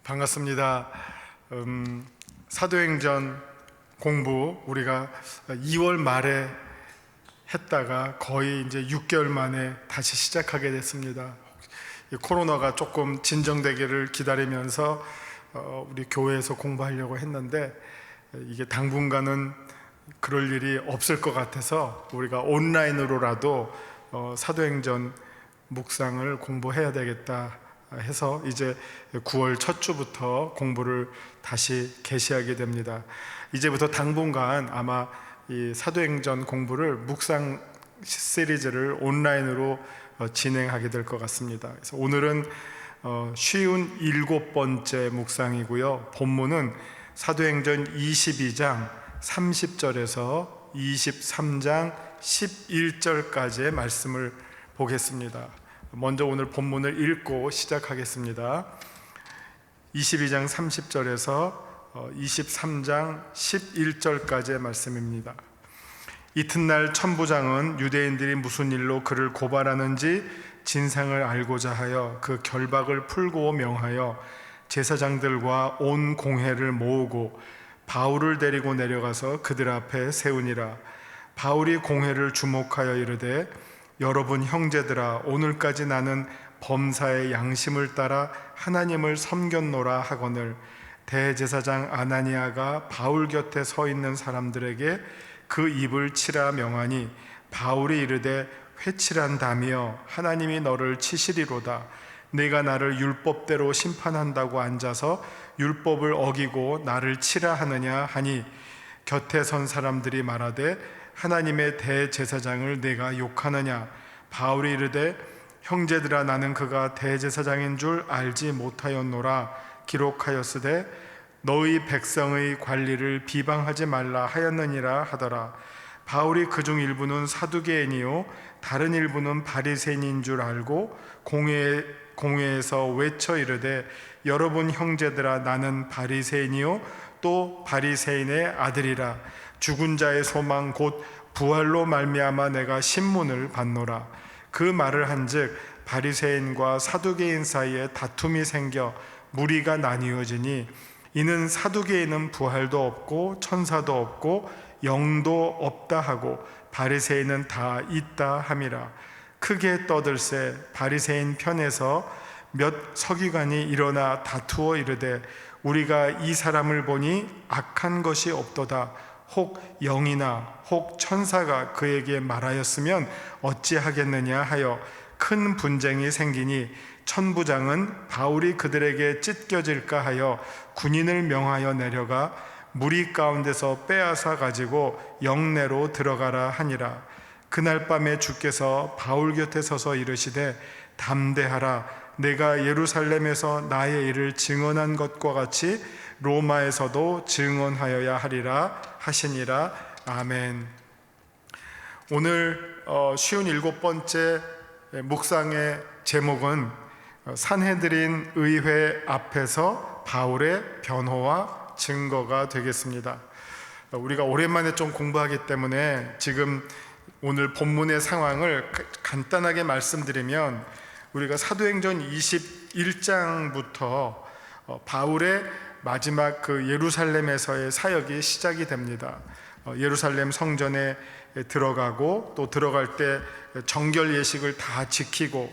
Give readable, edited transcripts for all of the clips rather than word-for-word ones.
반갑습니다. 사도행전 공부 우리가 2월 말에 했다가 거의 이제 6개월 만에 다시 시작하게 됐습니다. 코로나가 조금 진정되기를 기다리면서 우리 교회에서 공부하려고 했는데 이게 당분간은 그럴 일이 없을 것 같아서 우리가 온라인으로라도 사도행전 묵상을 공부해야 되겠다 해서 이제 9월 첫 주부터 공부를 다시 개시하게 됩니다. 이제부터 당분간 아마 이 사도행전 공부를 묵상 시리즈를 온라인으로 진행하게 될 것 같습니다. 그래서 오늘은 쉬운 7번째 묵상이고요. 본문은 사도행전 22장 30절에서 23장 11절까지의 말씀을 보겠습니다. 먼저 오늘 본문을 읽고 시작하겠습니다. 22장 30절에서 23장 11절까지의 말씀입니다. 이튿날 천부장은 유대인들이 무슨 일로 그를 고발하는지 진상을 알고자 하여 그 결박을 풀고 명하여 제사장들과 온 공회를 모으고 바울을 데리고 내려가서 그들 앞에 세우니라. 바울이 공회를 주목하여 이르되 여러분 형제들아, 오늘까지 나는 범사의 양심을 따라 하나님을 섬겼노라 하거늘 대제사장 아나니아가 바울 곁에 서 있는 사람들에게 그 입을 치라 명하니 바울이 이르되 회칠한다며 하나님이 너를 치시리로다. 네가 나를 율법대로 심판한다고 앉아서 율법을 어기고 나를 치라 하느냐 하니 곁에 선 사람들이 말하되 하나님의 대제사장을 내가 욕하느냐. 바울이 이르되 형제들아, 나는 그가 대제사장인 줄 알지 못하였노라. 기록하였으되 너희 백성의 관리를 비방하지 말라 하였느니라 하더라. 바울이 그중 일부는 사두개인이요 다른 일부는 바리새인인 줄 알고 공회에서 외쳐 이르되 여러분 형제들아, 나는 바리새인이요 또 바리새인의 아들이라. 죽은 자의 소망 곧 부활로 말미암아 내가 신문을 받노라. 그 말을 한즉 바리새인과 사두개인 사이에 다툼이 생겨 무리가 나뉘어지니 이는 사두개인은 부활도 없고 천사도 없고 영도 없다 하고 바리새인은 다 있다 함이라. 크게 떠들세 바리새인 편에서 몇 서기관이 일어나 다투어 이르되 우리가 이 사람을 보니 악한 것이 없도다. 혹 영이나 혹 천사가 그에게 말하였으면 어찌하겠느냐 하여 큰 분쟁이 생기니 천부장은 바울이 그들에게 찢겨질까 하여 군인을 명하여 내려가 무리 가운데서 빼앗아 가지고 영내로 들어가라 하니라. 그날 밤에 주께서 바울 곁에 서서 이르시되 담대하라. 내가 예루살렘에서 나의 일을 증언한 것과 같이 로마에서도 증언하여야 하리라 하시니라. 아멘. 오늘 쉬운 7번째 묵상의 제목은 산헤드린 의회 앞에서 바울의 변호와 증거가 되겠습니다. 우리가 오랜만에 좀 공부하기 때문에 지금 오늘 본문의 상황을 간단하게 말씀드리면 우리가 사도행전 21장부터 바울의 마지막 그 예루살렘에서의 사역이 시작이 됩니다. 예루살렘 성전에 들어가고 또 들어갈 때 정결 예식을 다 지키고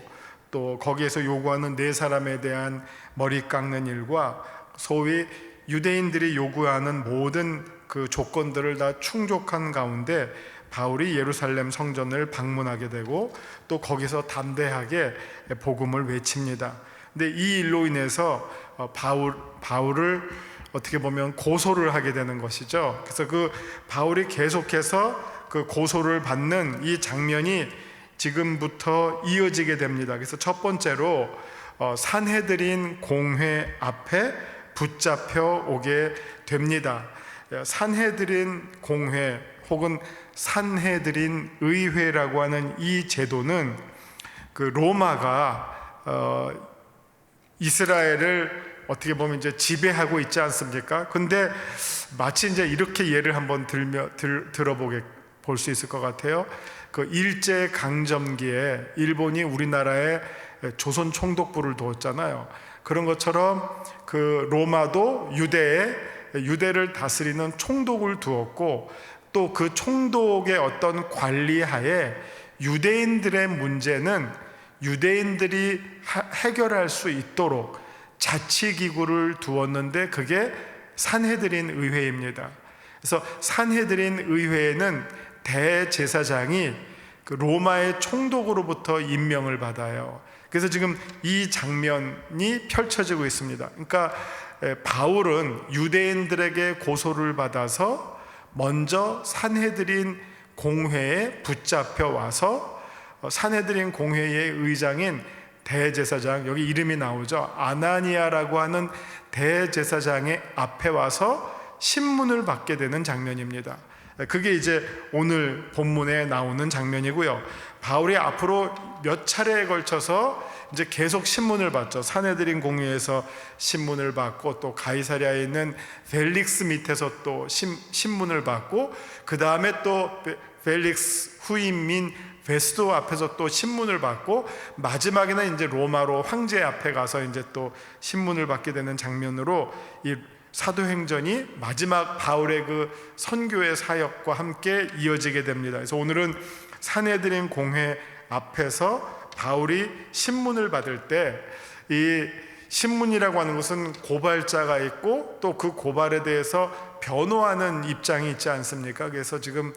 또 거기에서 요구하는 네 사람에 대한 머리 깎는 일과 소위 유대인들이 요구하는 모든 그 조건들을 다 충족한 가운데 바울이 예루살렘 성전을 방문하게 되고 또 거기서 담대하게 복음을 외칩니다. 근데 이 일로 인해서 바울을 어떻게 보면 고소를 하게 되는 것이죠. 그래서 그 바울이 계속해서 그 고소를 받는 이 장면이 지금부터 이어지게 됩니다. 그래서 첫 번째로 산헤드린 공회 앞에 붙잡혀 오게 됩니다. 산헤드린 공회 혹은 산헤드린 의회라고 하는 이 제도는 그 로마가 이스라엘을 어떻게 보면 이제 지배하고 있지 않습니까? 근데 마치 이제 이렇게 예를 한번 볼 수 있을 것 같아요. 그 일제 강점기에 일본이 우리나라에 조선 총독부를 두었잖아요. 그런 것처럼 그 로마도 유대를 다스리는 총독을 두었고, 또 그 총독의 어떤 관리하에 유대인들의 문제는 유대인들이 해결할 수 있도록 자치기구를 두었는데, 그게 산헤드린 의회입니다. 그래서 산헤드린 의회에는 대제사장이 그 로마의 총독으로부터 임명을 받아요. 그래서 지금 이 장면이 펼쳐지고 있습니다. 그러니까 바울은 유대인들에게 고소를 받아서 먼저 산헤드린 공회에 붙잡혀 와서 산헤드린 공회의 의장인 대제사장, 여기 이름이 나오죠, 아나니아라고 하는 대제사장의 앞에 와서 신문을 받게 되는 장면입니다. 그게 이제 오늘 본문에 나오는 장면이고요. 바울이 앞으로 몇 차례에 걸쳐서 이제 계속 신문을 받죠. 산헤드린 공회에서 신문을 받고, 또 가이사랴에 있는 펠릭스 밑에서 또 신문을 받고, 그 다음에 또 펠릭스 후임인 베스도 앞에서 또 신문을 받고, 마지막에는 이제 로마로 황제 앞에 가서 이제 또 신문을 받게 되는 장면으로, 이 사도행전이 마지막 바울의 그 선교의 사역과 함께 이어지게 됩니다. 그래서 오늘은 산헤드린 공회 앞에서 바울이 신문을 받을 때, 이 신문이라고 하는 것은 고발자가 있고 또 그 고발에 대해서 변호하는 입장이 있지 않습니까? 그래서 지금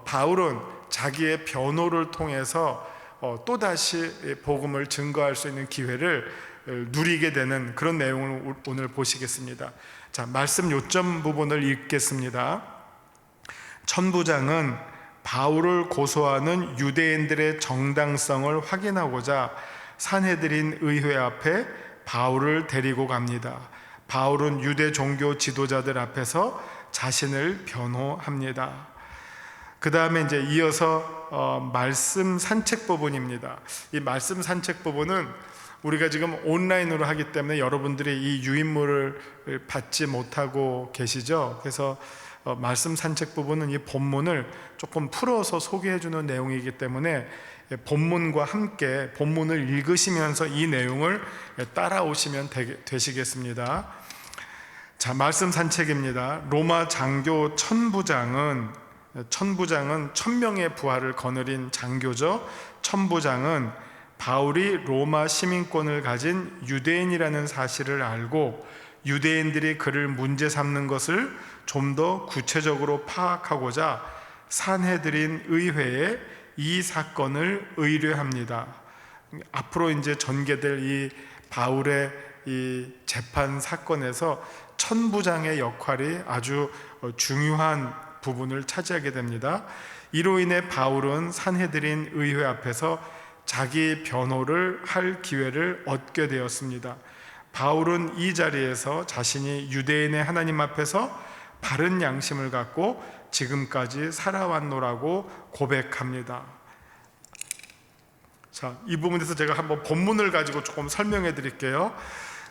바울은 자기의 변호를 통해서 또다시 복음을 증거할 수 있는 기회를 누리게 되는 그런 내용을 오늘 보시겠습니다. 자, 말씀 요점 부분을 읽겠습니다. 천부장은 바울을 고소하는 유대인들의 정당성을 확인하고자 산헤드린 의회 앞에 바울을 데리고 갑니다. 바울은 유대 종교 지도자들 앞에서 자신을 변호합니다. 그 다음에 이제 이어서 말씀 산책 부분입니다. 이 말씀 산책 부분은 우리가 지금 온라인으로 하기 때문에 여러분들이 이 유인물을 받지 못하고 계시죠. 그래서 말씀 산책 부분은 이 본문을 조금 풀어서 소개해 주는 내용이기 때문에 본문과 함께 본문을 읽으시면서 이 내용을 따라오시면 되시겠습니다. 자, 말씀 산책입니다. 로마 장교 천부장은 1000명의 부하를 거느린 장교죠. 천부장은 바울이 로마 시민권을 가진 유대인이라는 사실을 알고 유대인들이 그를 문제 삼는 것을 좀 더 구체적으로 파악하고자 산헤드린 의회에 이 사건을 의뢰합니다. 앞으로 이제 전개될 이 바울의 이 재판 사건에서 천부장의 역할이 아주 중요한 부분을 차지하게 됩니다. 이로 인해 바울은 산헤드린 의회 앞에서 자기 변호를 할 기회를 얻게 되었습니다. 바울은 이 자리에서 자신이 유대인의 하나님 앞에서 바른 양심을 갖고 지금까지 살아왔노라고 고백합니다. 자, 이 부분에서 제가 한번 본문을 가지고 조금 설명해 드릴게요.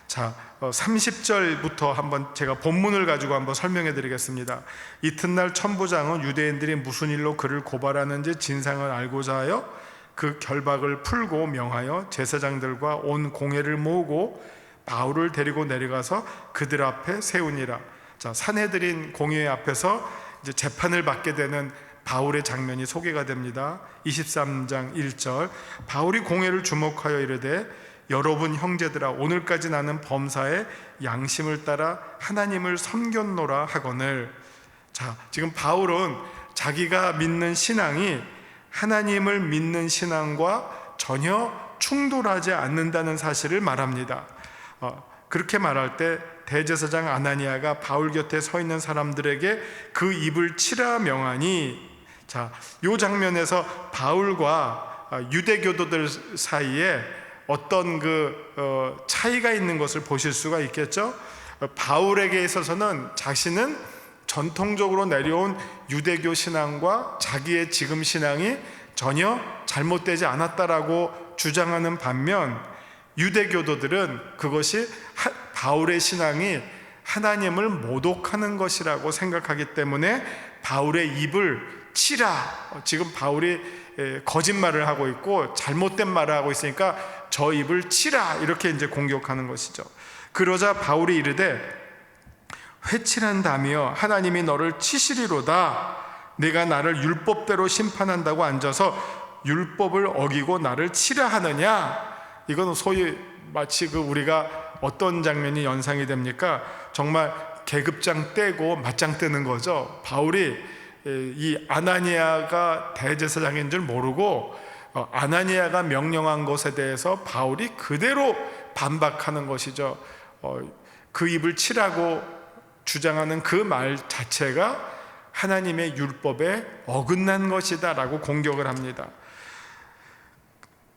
자, 30절부터 한번 제가 본문을 가지고 한번 설명해 드리겠습니다. 이튿날 천부장은 유대인들이 무슨 일로 그를 고발하는지 진상을 알고자 하여 그 결박을 풀고 명하여 제사장들과 온 공회를 모으고 바울을 데리고 내려가서 그들 앞에 세우니라. 자, 산헤드린 공회 앞에서 이제 재판을 받게 되는 바울의 장면이 소개가 됩니다. 23장 1절, 바울이 공회를 주목하여 이르되 여러분 형제들아, 오늘까지 나는 범사에 양심을 따라 하나님을 섬겼노라 하거늘. 자, 지금 바울은 자기가 믿는 신앙이 하나님을 믿는 신앙과 전혀 충돌하지 않는다는 사실을 말합니다. 그렇게 말할 때 대제사장 아나니아가 바울 곁에 서 있는 사람들에게 그 입을 치라 명하니, 자, 이 장면에서 바울과 유대교도들 사이에 어떤 차이가 있는 것을 보실 수가 있겠죠. 바울에게 있어서는 자신은 전통적으로 내려온 유대교 신앙과 자기의 지금 신앙이 전혀 잘못되지 않았다라고 주장하는 반면, 유대교도들은 그것이 바울의 신앙이 하나님을 모독하는 것이라고 생각하기 때문에 바울의 입을 치라, 지금 바울이 거짓말을 하고 있고 잘못된 말을 하고 있으니까 저 입을 치라, 이렇게 이제 공격하는 것이죠. 그러자 바울이 이르되 회칠한다며 하나님이 너를 치시리로다. 내가 나를 율법대로 심판한다고 앉아서 율법을 어기고 나를 치려 하느냐. 이건 소위 마치 우리가 어떤 장면이 연상이 됩니까? 정말 계급장 떼고 맞짱 뜨는 거죠. 바울이 이 아나니아가 대제사장인 줄 모르고 아나니아가 명령한 것에 대해서 바울이 그대로 반박하는 것이죠. 그 입을 치라고 주장하는 그 말 자체가 하나님의 율법에 어긋난 것이다 라고 공격을 합니다.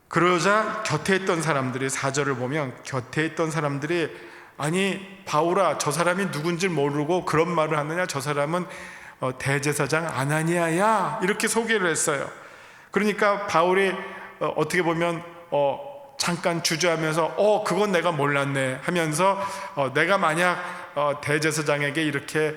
그러자 곁에 있던 사람들이, 4절을 보면 곁에 있던 사람들이 아니 바울아, 저 사람이 누군지 모르고 그런 말을 하느냐, 저 사람은 대제사장 아나니아야, 이렇게 소개를 했어요. 그러니까 바울이 어떻게 보면 잠깐 주저하면서 그건 내가 몰랐네 하면서 내가 만약 대제사장에게 이렇게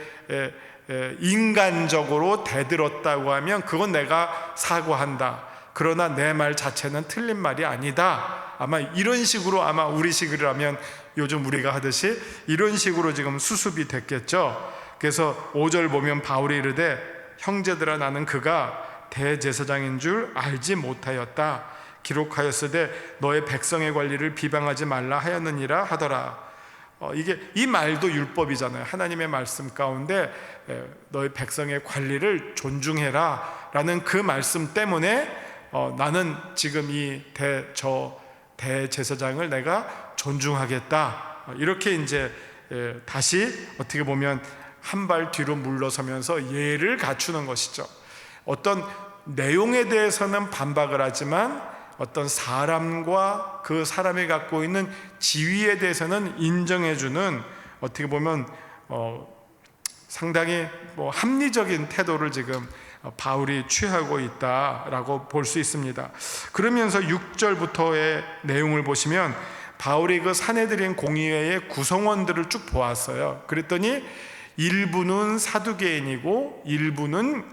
인간적으로 대들었다고 하면 그건 내가 사과한다. 그러나 내 말 자체는 틀린 말이 아니다. 아마 이런 식으로, 아마 우리식이라면 요즘 우리가 하듯이 이런 식으로 지금 수습이 됐겠죠. 그래서 5절 보면 바울이 이르되 형제들아, 나는 그가 대제사장인 줄 알지 못하였다. 기록하였으되 너의 백성의 관리를 비방하지 말라 하였느니라 하더라. 이 말도 율법이잖아요. 하나님의 말씀 가운데 너의 백성의 관리를 존중해라 라는 그 말씀 때문에 나는 지금 저 대제사장을 내가 존중하겠다. 이렇게 이제 다시 어떻게 보면 한 발 뒤로 물러서면서 예를 갖추는 것이죠. 어떤 내용에 대해서는 반박을 하지만 어떤 사람과 그 사람이 갖고 있는 지위에 대해서는 인정해주는, 어떻게 보면 상당히 합리적인 태도를 지금 바울이 취하고 있다라고 볼 수 있습니다. 그러면서 6절부터의 내용을 보시면 바울이 그 산헤드린 공의회의 구성원들을 쭉 보았어요. 그랬더니 일부는 사두개인이고 일부는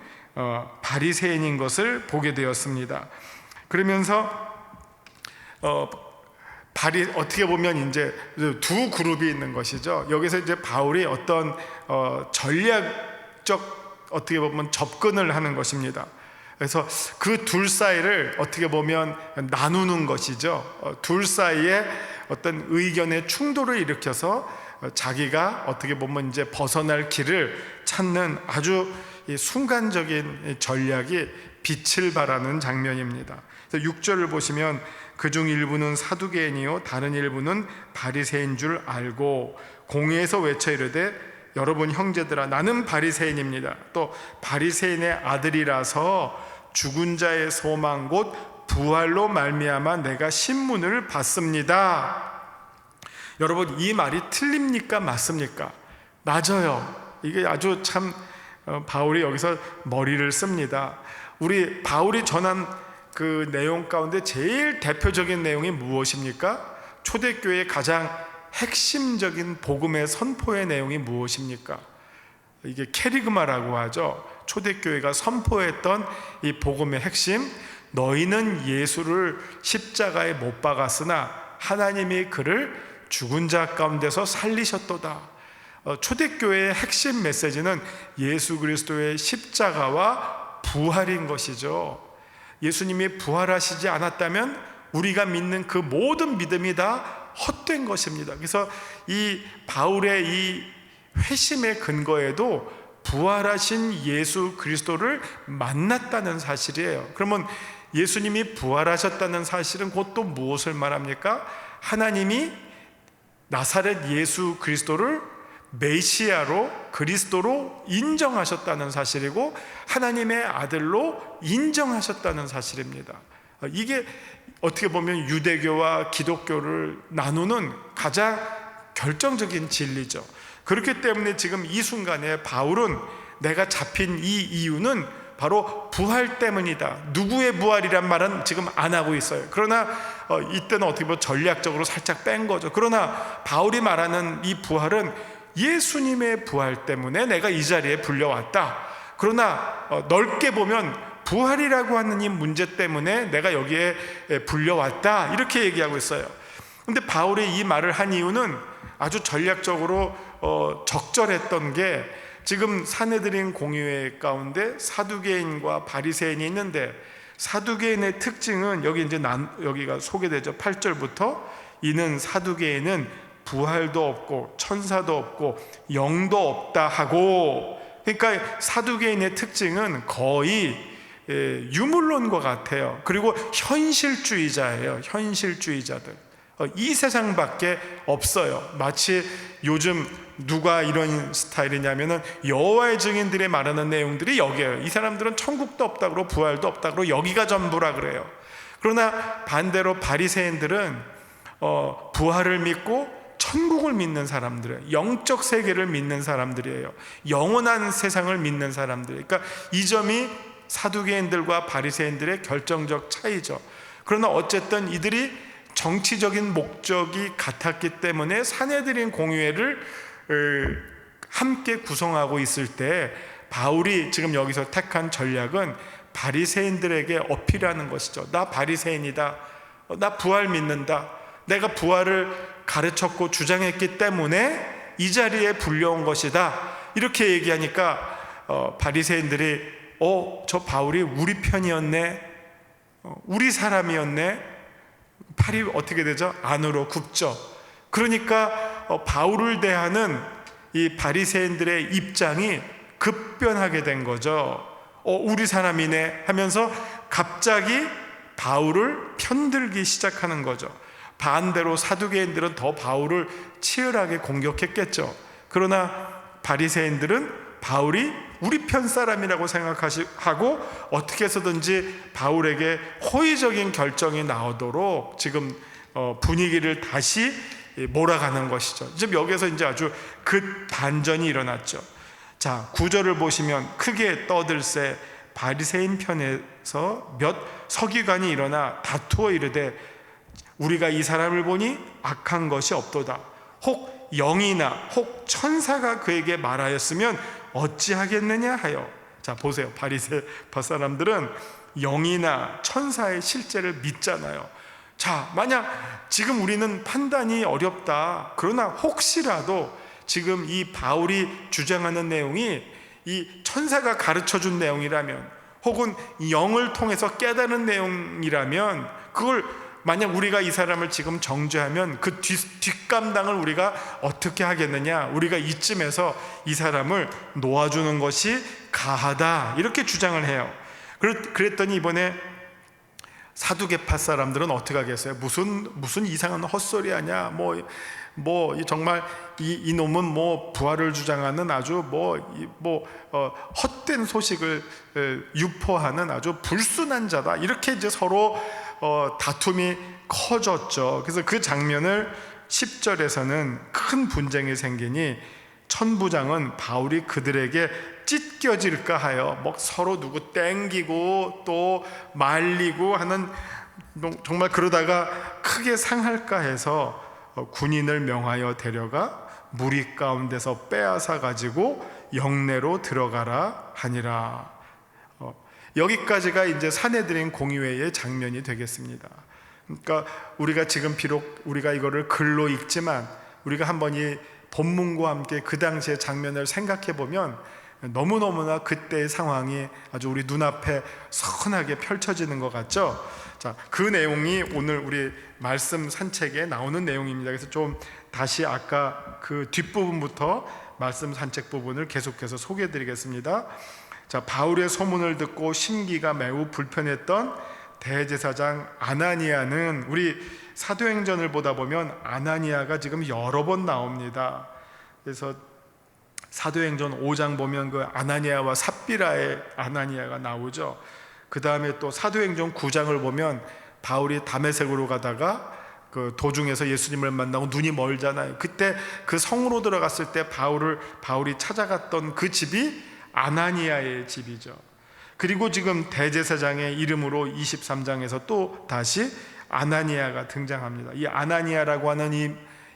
바리새인인 것을 보게 되었습니다. 그러면서 어떻게 보면 이제 두 그룹이 있는 것이죠. 여기서 이제 바울이 어떤 전략적 어떻게 보면 접근을 하는 것입니다. 그래서 그 둘 사이를 어떻게 보면 나누는 것이죠. 둘 사이에 어떤 의견의 충돌을 일으켜서 자기가 어떻게 보면 이제 벗어날 길을 찾는 아주 순간적인 전략이 빛을 발하는 장면입니다. 6절을 보시면 그중 일부는 사두개인이요 다른 일부는 바리새인 줄 알고 공회에서 외쳐 이르되 여러분 형제들아, 나는 바리새인입니다. 또 바리새인의 아들이라서 죽은 자의 소망 곧 부활로 말미암아 내가 신문을 받습니다. 여러분, 이 말이 틀립니까? 맞습니까? 맞아요. 이게 아주 참 바울이 여기서 머리를 씁니다. 우리 바울이 전한 그 내용 가운데 제일 대표적인 내용이 무엇입니까? 초대교회의 가장 핵심적인 복음의 선포의 내용이 무엇입니까? 이게 케리그마라고 하죠. 초대교회가 선포했던 이 복음의 핵심, 너희는 예수를 십자가에 못 박았으나 하나님이 그를 죽은 자 가운데서 살리셨도다. 초대교회의 핵심 메시지는 예수 그리스도의 십자가와 부활인 것이죠. 예수님이 부활하시지 않았다면 우리가 믿는 그 모든 믿음이 다 헛된 것입니다. 그래서 이 바울의 이 회심의 근거에도 부활하신 예수 그리스도를 만났다는 사실이에요. 그러면 예수님이 부활하셨다는 사실은 곧 또 무엇을 말합니까? 하나님이 나사렛 예수 그리스도를 메시아로, 그리스도로 인정하셨다는 사실이고 하나님의 아들로 인정하셨다는 사실입니다. 이게 어떻게 보면 유대교와 기독교를 나누는 가장 결정적인 진리죠. 그렇기 때문에 지금 이 순간에 바울은 내가 잡힌 이 이유는 바로 부활 때문이다. 누구의 부활이란 말은 지금 안 하고 있어요. 그러나 이때는 어떻게 보면 전략적으로 살짝 뺀 거죠. 그러나 바울이 말하는 이 부활은 예수님의 부활 때문에 내가 이 자리에 불려왔다. 그러나 넓게 보면 부활이라고 하는 이 문제 때문에 내가 여기에 불려왔다. 이렇게 얘기하고 있어요. 근데 바울이 이 말을 한 이유는 아주 전략적으로 적절했던 게, 지금 사내들인 공유회 가운데 사두개인과 바리새인이 있는데, 사두개인의 특징은 여기 이제 여기가 소개되죠. 8절부터 이는 사두개인은 부활도 없고 천사도 없고 영도 없다 하고, 그러니까 사두개인의 특징은 거의 유물론과 같아요. 그리고 현실주의자예요. 현실주의자들. 이 세상밖에 없어요. 마치 요즘 누가 이런 스타일이냐면은 여호와의 증인들이 말하는 내용들이 여기에요. 이 사람들은 천국도 없다 그러고 부활도 없다 그러고 여기가 전부라 그래요. 그러나 반대로 바리새인들은 부활을 믿고 천국을 믿는 사람들이에요. 영적 세계를 믿는 사람들이에요. 영원한 세상을 믿는 사람들. 그러니까 이 점이 사두개인들과 바리새인들의 결정적 차이죠. 그러나 어쨌든 이들이 정치적인 목적이 같았기 때문에 사내들인 공유회를 함께 구성하고 있을 때, 바울이 지금 여기서 택한 전략은 바리새인들에게 어필하는 것이죠. 나 바리새인이다. 나 부활 믿는다. 내가 부활을 가르쳤고 주장했기 때문에 이 자리에 불려온 것이다. 이렇게 얘기하니까 바리새인들이 저 바울이 우리 편이었네, 우리 사람이었네. 팔이 어떻게 되죠? 안으로 굽죠. 그러니까 바울을 대하는 이 바리새인들의 입장이 급변하게 된 거죠. 우리 사람이네 하면서 갑자기 바울을 편들기 시작하는 거죠. 반대로 사두개인들은 더 바울을 치열하게 공격했겠죠. 그러나 바리새인들은 바울이 우리 편 사람이라고 생각하고 어떻게 해서든지 바울에게 호의적인 결정이 나오도록 지금 분위기를 다시 몰아가는 것이죠. 지금 여기서 이제 아주 반전이 일어났죠. 자, 9절을 보시면 크게 떠들새 바리새인 편에서 몇 서기관이 일어나 다투어 이르되 우리가 이 사람을 보니 악한 것이 없도다. 혹 영이나 혹 천사가 그에게 말하였으면 어찌하겠느냐 하여. 자, 보세요. 바리새파 사람들은 영이나 천사의 실제를 믿잖아요. 자, 만약 지금 우리는 판단이 어렵다. 그러나 혹시라도 지금 이 바울이 주장하는 내용이 이 천사가 가르쳐준 내용이라면, 혹은 영을 통해서 깨달은 내용이라면, 그걸 만약 우리가 이 사람을 지금 정죄하면 그 뒷감당을 우리가 어떻게 하겠느냐, 우리가 이쯤에서 이 사람을 놓아주는 것이 가하다, 이렇게 주장을 해요. 그랬더니 이번에 사두개파 사람들은 어떻게 하겠어요? 무슨 이상한 헛소리 하냐, 정말 이 놈은 부활을 주장하는 아주 헛된 소식을 유포하는 아주 불순한 자다, 이렇게 이제 서로 다툼이 커졌죠. 그래서 그 장면을 10절에서는 큰 분쟁이 생기니 천부장은 바울이 그들에게 찢겨질까 하여 서로 누구 땡기고 또 말리고 하는, 정말 그러다가 크게 상할까 해서 군인을 명하여 데려가 무리 가운데서 빼앗아 가지고 영내로 들어가라 하니라. 여기까지가 이제 사내들인 공유회의 장면이 되겠습니다. 그러니까 우리가 지금 비록 우리가 이거를 글로 읽지만, 우리가 한번 이 본문과 함께 그 당시의 장면을 생각해 보면 너무너무나 그때의 상황이 아주 우리 눈앞에 선하게 펼쳐지는 것 같죠. 자, 그 내용이 오늘 우리 말씀 산책에 나오는 내용입니다. 그래서 좀 다시 아까 그 뒷부분부터 말씀 산책 부분을 계속해서 소개해 드리겠습니다. 자, 바울의 소문을 듣고 심기가 매우 불편했던 대제사장 아나니아는, 우리 사도행전을 보다 보면 아나니아가 지금 여러 번 나옵니다. 그래서 사도행전 5장 보면 그 아나니아와 삽비라의 아나니아가 나오죠. 그 다음에 또 사도행전 9장을 보면 바울이 다메섹으로 가다가 그 도중에서 예수님을 만나고 눈이 멀잖아요. 그때 그 성으로 들어갔을 때 바울이 찾아갔던 그 집이 아나니아의 집이죠. 그리고 지금 대제사장의 이름으로 23장에서 또 다시 아나니아가 등장합니다. 이 아나니아라고 하는 이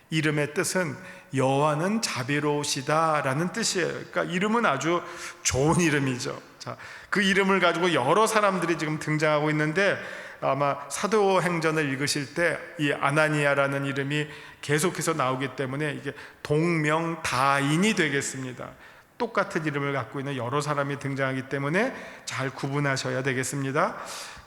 이름의 뜻은 여호와는 자비로우시다 라는 뜻이에요. 그러니까 이름은 아주 좋은 이름이죠. 자, 그 이름을 가지고 여러 사람들이 지금 등장하고 있는데, 아마 사도행전을 읽으실 때 이 아나니아라는 이름이 계속해서 나오기 때문에 이게 동명다인이 되겠습니다. 똑같은 이름을 갖고 있는 여러 사람이 등장하기 때문에 잘 구분하셔야 되겠습니다.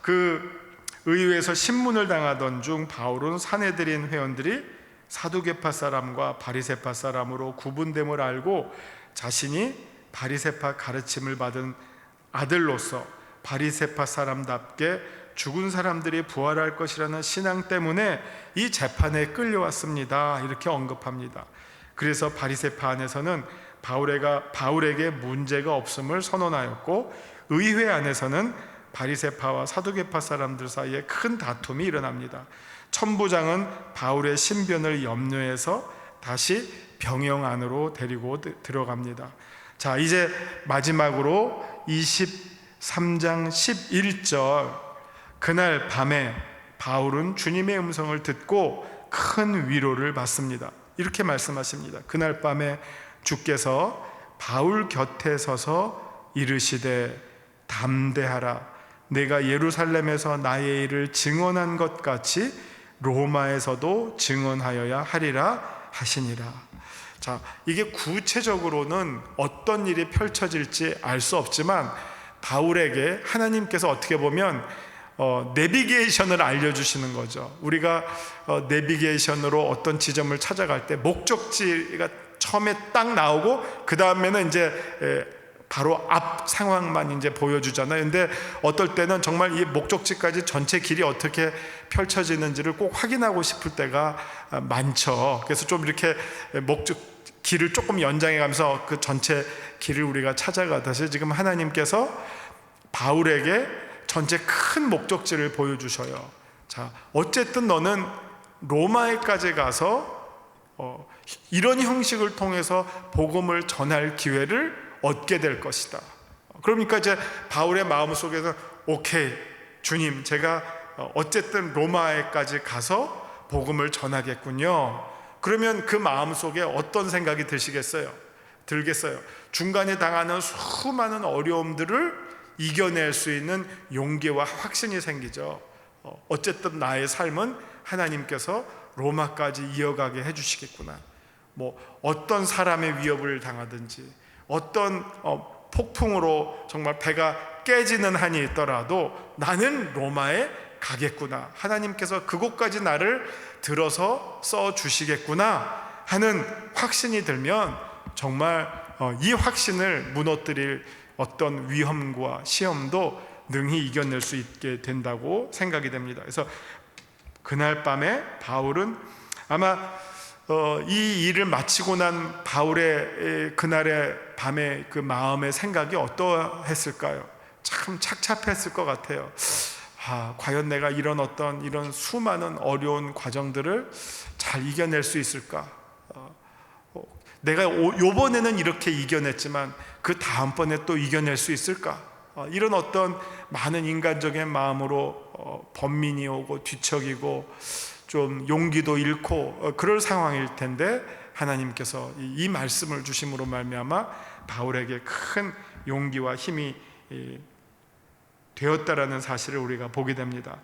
그 의회에서 신문을 당하던 중 바울은 산헤드린 회원들이 사두개파 사람과 바리새파 사람으로 구분됨을 알고 자신이 바리새파 가르침을 받은 아들로서 바리새파 사람답게 죽은 사람들이 부활할 것이라는 신앙 때문에 이 재판에 끌려왔습니다. 이렇게 언급합니다. 그래서 바리새파 안에서는 바울에게 문제가 없음을 선언하였고, 의회 안에서는 바리새파와 사두개파 사람들 사이에 큰 다툼이 일어납니다. 천부장은 바울의 신변을 염려해서 다시 병영 안으로 데리고 들어갑니다. 자, 이제 마지막으로 23장 11절, 그날 밤에 바울은 주님의 음성을 듣고 큰 위로를 받습니다. 이렇게 말씀하십니다. 그날 밤에 주께서 바울 곁에 서서 이르시되 담대하라, 내가 예루살렘에서 나의 일을 증언한 것 같이 로마에서도 증언하여야 하리라 하시니라. 자, 이게 구체적으로는 어떤 일이 펼쳐질지 알 수 없지만 바울에게 하나님께서 어떻게 보면 내비게이션을 알려주시는 거죠. 우리가 내비게이션으로 어떤 지점을 찾아갈 때 목적지가 처음에 딱 나오고 그 다음에는 이제 바로 앞 상황만 이제 보여주잖아요. 근데 어떨 때는 정말 이 목적지까지 전체 길이 어떻게 펼쳐지는지를 꼭 확인하고 싶을 때가 많죠. 그래서 좀 이렇게 길을 조금 연장해 가면서 그 전체 길을 우리가 찾아가듯이 지금 하나님께서 바울에게 전체 큰 목적지를 보여주셔요. 자, 어쨌든 너는 로마에까지 가서 이런 형식을 통해서 복음을 전할 기회를 얻게 될 것이다. 그러니까 이제 바울의 마음속에서 오케이, 주님, 제가 어쨌든 로마에까지 가서 복음을 전하겠군요. 그러면 그 마음속에 어떤 생각이 들겠어요? 중간에 당하는 수많은 어려움들을 이겨낼 수 있는 용기와 확신이 생기죠. 어쨌든 나의 삶은 하나님께서 로마까지 이어가게 해주시겠구나. 뭐 어떤 사람의 위협을 당하든지 어떤 폭풍으로 정말 배가 깨지는 한이 있더라도 나는 로마에 가겠구나. 하나님께서 그곳까지 나를 들어서 써주시겠구나 하는 확신이 들면 정말 이 확신을 무너뜨릴 어떤 위험과 시험도 능히 이겨낼 수 있게 된다고 생각이 됩니다. 그래서 그날 밤에 바울은 아마 이 일을 마치고 난 바울의 그날의 밤에 그 마음의 생각이 어떠했을까요? 참 착잡했을 것 같아요. 과연 내가 이런 수많은 어려운 과정들을 잘 이겨낼 수 있을까? 내가 요번에는 이렇게 이겨냈지만 그 다음번에 또 이겨낼 수 있을까? 이런 어떤 많은 인간적인 마음으로 번민이 오고 뒤척이고 좀 용기도 잃고 그럴 상황일 텐데 하나님께서 이 말씀을 주심으로 말미암아 바울에게 큰 용기와 힘이 되었다라는 사실을 우리가 보게 됩니다.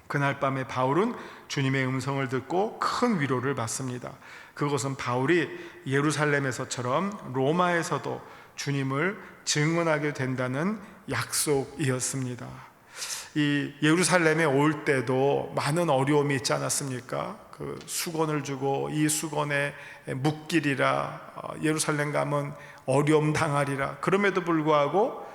그날 밤에 바울은 주님의 음성을 듣고 큰 위로를 받습니다. 그것은 바울이 예루살렘에서처럼 로마에서도 주님을 증언하게 된다는 약속이었습니다. 이 예루살렘에 올 때도 많은 어려움이 있지 않았습니까? 그 수건을 주고 이 수건에 묵기리라, 예루살렘 가면 어려움 당하리라. 그럼에도 불구하고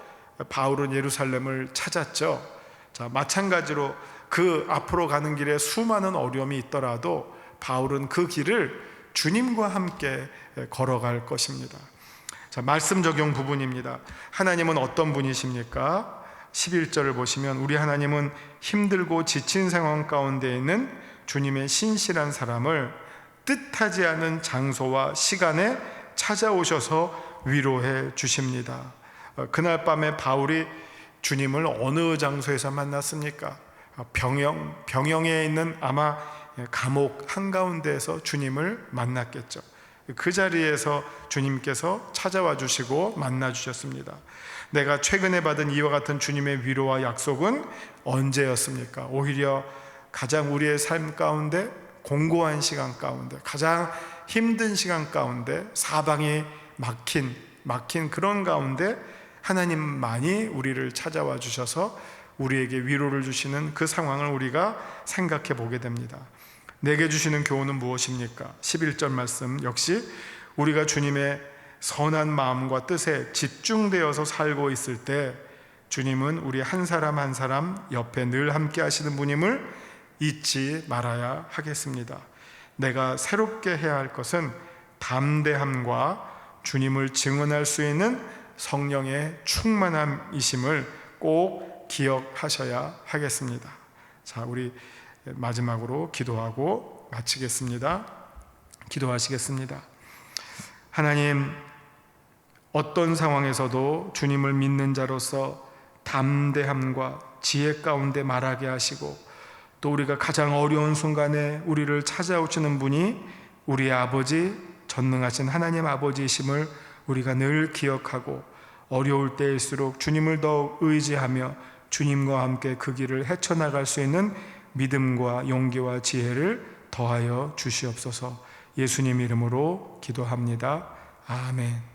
바울은 예루살렘을 찾았죠. 자, 마찬가지로 그 앞으로 가는 길에 수많은 어려움이 있더라도 바울은 그 길을 주님과 함께 걸어갈 것입니다. 자, 말씀 적용 부분입니다. 하나님은 어떤 분이십니까? 11절을 보시면 우리 하나님은 힘들고 지친 상황 가운데 있는 주님의 신실한 사람을 뜻하지 않은 장소와 시간에 찾아오셔서 위로해 주십니다. 그날 밤에 바울이 주님을 어느 장소에서 만났습니까? 병영에 있는 아마 감옥 한가운데에서 주님을 만났겠죠. 그 자리에서 주님께서 찾아와 주시고 만나 주셨습니다. 내가 최근에 받은 이와 같은 주님의 위로와 약속은 언제였습니까? 오히려 가장 우리의 삶 가운데 공고한 시간 가운데, 가장 힘든 시간 가운데, 사방이 막힌 그런 가운데 하나님만이 우리를 찾아와 주셔서 우리에게 위로를 주시는 그 상황을 우리가 생각해 보게 됩니다. 내게 주시는 교훈은 무엇입니까? 11절 말씀 역시 우리가 주님의 선한 마음과 뜻에 집중되어서 살고 있을 때 주님은 우리 한 사람 한 사람 옆에 늘 함께 하시는 분임을 잊지 말아야 하겠습니다. 내가 새롭게 해야 할 것은 담대함과 주님을 증언할 수 있는 성령의 충만함이심을 꼭 기억하셔야 하겠습니다. 자, 우리 마지막으로 기도하고 마치겠습니다. 기도하시겠습니다. 하나님, 어떤 상황에서도 주님을 믿는 자로서 담대함과 지혜 가운데 말하게 하시고, 또 우리가 가장 어려운 순간에 우리를 찾아오시는 분이 우리의 아버지, 전능하신 하나님 아버지이심을 우리가 늘 기억하고, 어려울 때일수록 주님을 더욱 의지하며 주님과 함께 그 길을 헤쳐나갈 수 있는 믿음과 용기와 지혜를 더하여 주시옵소서. 예수님 이름으로 기도합니다. 아멘.